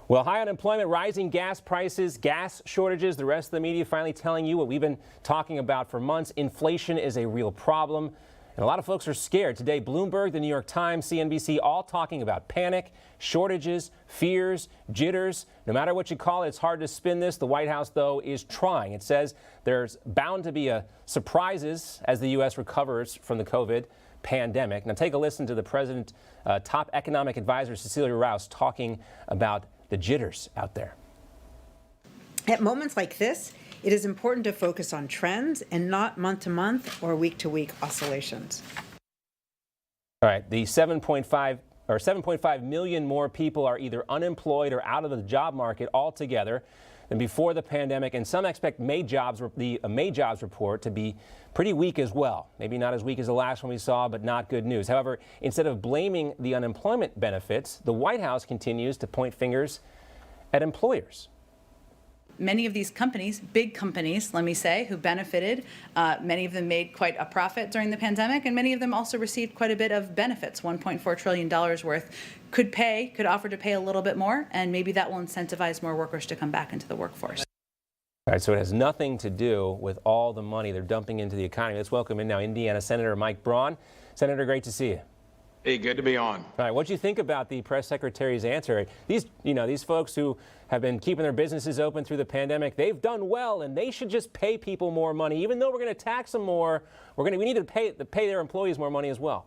Well, high unemployment, rising gas prices, gas shortages, the rest of the media finally telling you what we've been talking about for months. Inflation is a real problem, and a lot of folks are scared. Today, Bloomberg, the New York Times, CNBC, all talking about panic, shortages, fears, jitters. No matter what you call it, it's hard to spin this. The White House, though, is trying. It says there's bound to be surprises as the U.S. recovers from the COVID pandemic. Now, take a listen to the president, top economic advisor Cecilia Rouse, talking about the jitters out there. At moments like this, it is important to focus on trends and not month-to-month or week-to-week oscillations. All right, the 7.5 million more people are either unemployed or out of the job market altogether than before the pandemic, and some expect the May jobs report to be pretty weak as well. Maybe not as weak as the last one we saw, but not good news. However, instead of blaming the unemployment benefits, the White House continues to point fingers at employers. Many of these companies, big companies, let me say, who benefited, many of them made quite a profit during the pandemic, and many of them also received quite a bit of benefits, $1.4 trillion worth, could offer to pay a little bit more, and maybe that will incentivize more workers to come back into the workforce. All right, so it has nothing to do with all the money they're dumping into the economy. Let's welcome in now Indiana Senator Mike Braun. Senator, great to see you. Hey, good to be on. All right, what do you think about the press secretary's answer? These folks who have been keeping their businesses open through the pandemic, they've done well, and they should just pay people more money. Even though we're going to tax them more, we need to pay their employees more money as well.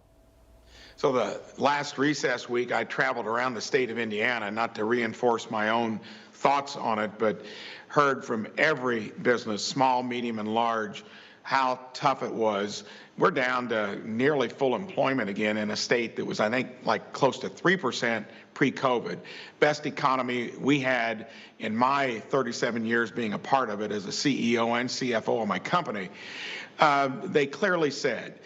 So the last recess week, I traveled around the state of Indiana, not to reinforce my own thoughts on it, but heard from every business, small, medium, and large, how tough it was. We're down to nearly full employment again in a state that was, I think, like close to 3% pre-COVID. Best economy we had in my 37 years being a part of it as a CEO and CFO of my company. They clearly said,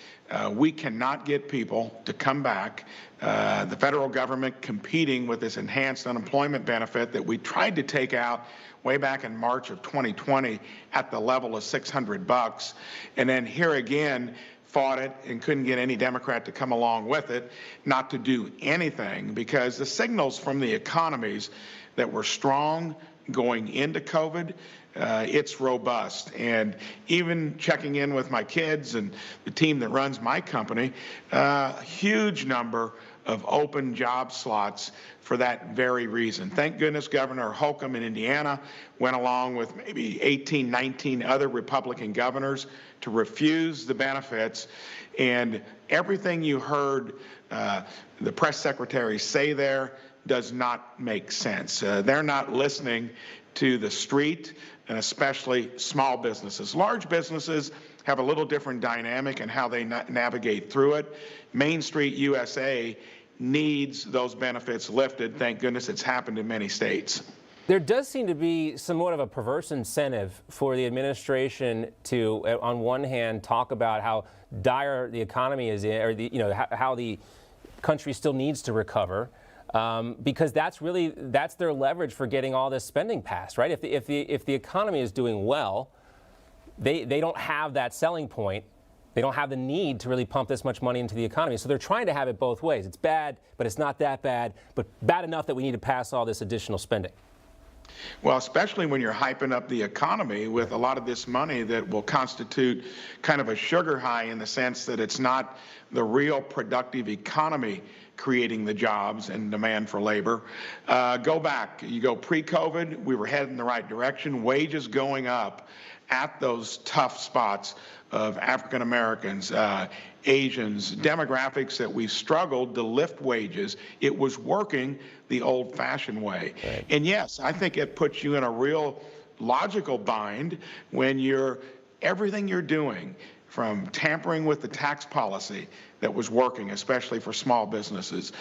we cannot get people to come back. The federal government competing with this enhanced unemployment benefit that we tried to take out way back in March of 2020 at the level of $600, and then here again fought it and couldn't get any Democrat to come along with it, not to do anything, because the signals from the economies that were strong going into COVID, it's robust. And even checking in with my kids and the team that runs my company, huge number of open job slots for that very reason. Thank goodness Governor Holcomb in Indiana went along with maybe 18, 19 other Republican governors to refuse the benefits. And everything you heard the press secretary say there does not make sense. They're not listening to the street, and especially small businesses. Large businesses have a little different dynamic in how they navigate through it. Main Street USA needs those benefits lifted. Thank goodness it's happened in many states. There does seem to be somewhat of a perverse incentive for the administration to, on one hand, talk about how dire the economy is, or how the country still needs to recover. Because that's their leverage for getting all this spending passed, right? If the economy is doing well, they don't have that selling point. They don't have the need to really pump this much money into the economy. So they're trying to have it both ways. It's bad, but it's not that bad, but bad enough that we need to pass all this additional spending. Well, especially when you're hyping up the economy with a lot of this money that will constitute kind of a sugar high, in the sense that it's not the real productive economy creating the jobs and demand for labor. Go back, you go pre-COVID, we were heading in the right direction, wages going up at those tough spots of African Americans, Asians, demographics that we struggled to lift wages. It was working the old-fashioned way. Right. And yes, I think it puts you in a real logical bind when everything you're doing, from tampering with the tax policy that was working, especially for small businesses,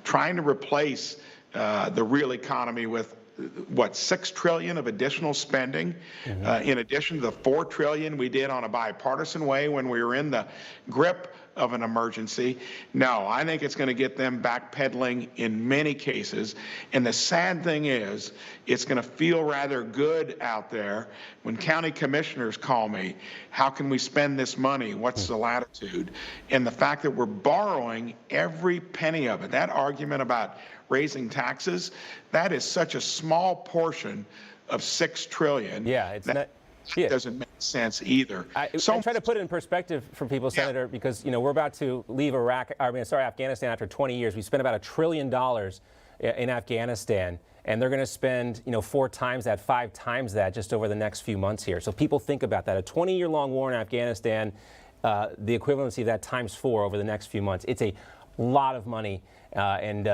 trying to replace the real economy with $6 trillion of additional spending, in addition to the $4 trillion we did on a bipartisan way when we were in the grip of an emergency. No, I think it's going to get them backpedaling in many cases. And the sad thing is, it's going to feel rather good out there when county commissioners call me. How can we spend this money? What's the latitude? And the fact that we're borrowing every penny of it. That argument about raising taxes. That is such a small portion of $6 trillion. Yeah, it's that not. Yeah. doesn't make sense either. I try to put it in perspective for people, Senator, because we're about to leave Afghanistan after 20 years. We spent about $1 trillion in Afghanistan, and they're going to spend 4 times that, 5 times that, just over the next few months here. So people think about that. A 20-year-long war in Afghanistan, the equivalency of that times 4 over the next few months. It's a lot of money, and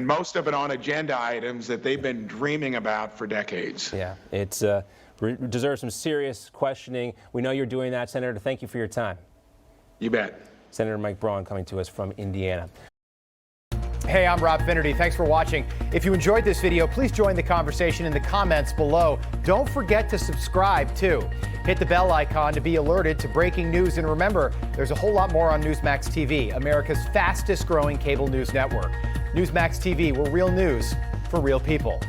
most of it on agenda items that they've been dreaming about for decades. Yeah, it's deserves some serious questioning. We know you're doing that, Senator. Thank you for your time. You bet. Senator Mike Braun coming to us from Indiana. Hey, I'm Rob Finnerty. Thanks for watching. If you enjoyed this video, please join the conversation in the comments below. Don't forget to subscribe, too. Hit the bell icon to be alerted to breaking news. And remember, there's a whole lot more on Newsmax TV, America's fastest growing cable news network. Newsmax TV, we're real news for real people.